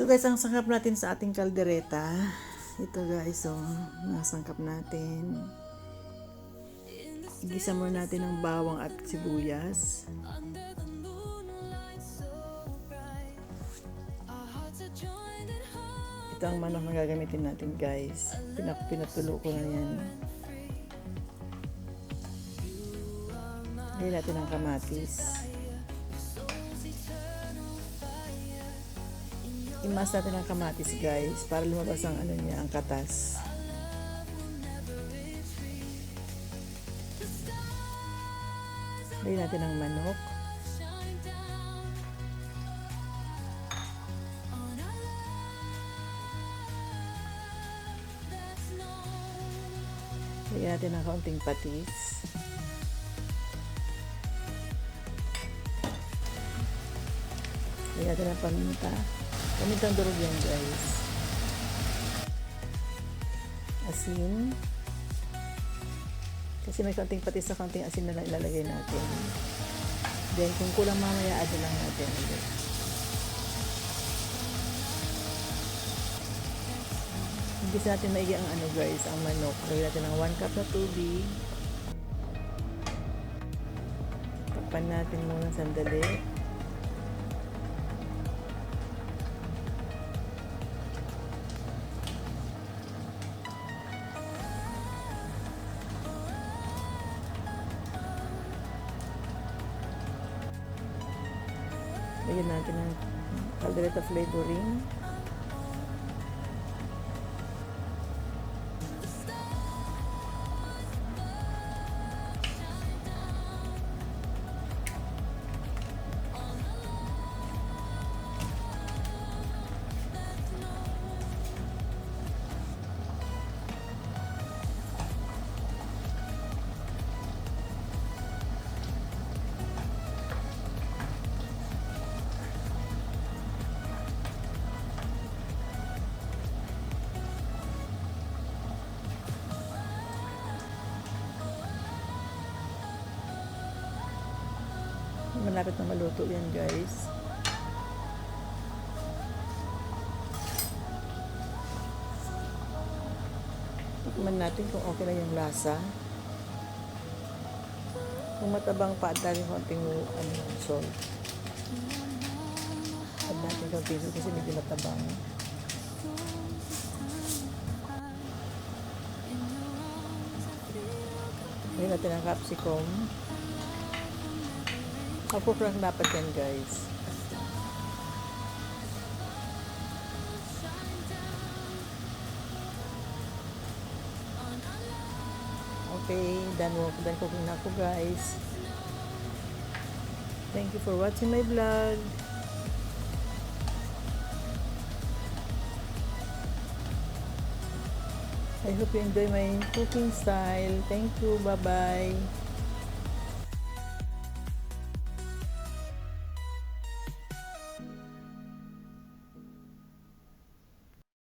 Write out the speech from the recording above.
Ito guys, ang sangkap natin sa ating kaldereta. Ito guys, nasangkap natin. Igisa muna natin ng bawang at sibuyas. Ito ang manok na gagamitin natin guys. Pinatulo ko na yan. Lagyan natin ang kamatis. Imas natin ang kamatis guys para lumabas ang ang katas. Lagyan natin ang manok. Lagyan natin ang kaunting patis. Lagyan natin ang paminta. Pamintang durog yan guys. Asin. Kasi may kaunting patis sa kaunting asin na lang ilalagay natin. Then kung kulang mamaya, add lang natin ulit. Hindi natin maigi ang guys, ang manok. Lagyan natin ng 1 cup na tubig. Takpan natin muna sandali. Lagyan natin ng caldereta flavoring. Malapit na maluto yan guys. Tikman natin kung okay na yung lasa. Kung matabang pa, dahil konting salt. Add natin konting salt kasi medyo matabang. Lagyan natin ang capsicum. Apok lang dapat yan guys. Okay, done cooking na ako guys. Thank you for watching my vlog. I hope you enjoy my cooking style. Thank you. Bye-bye.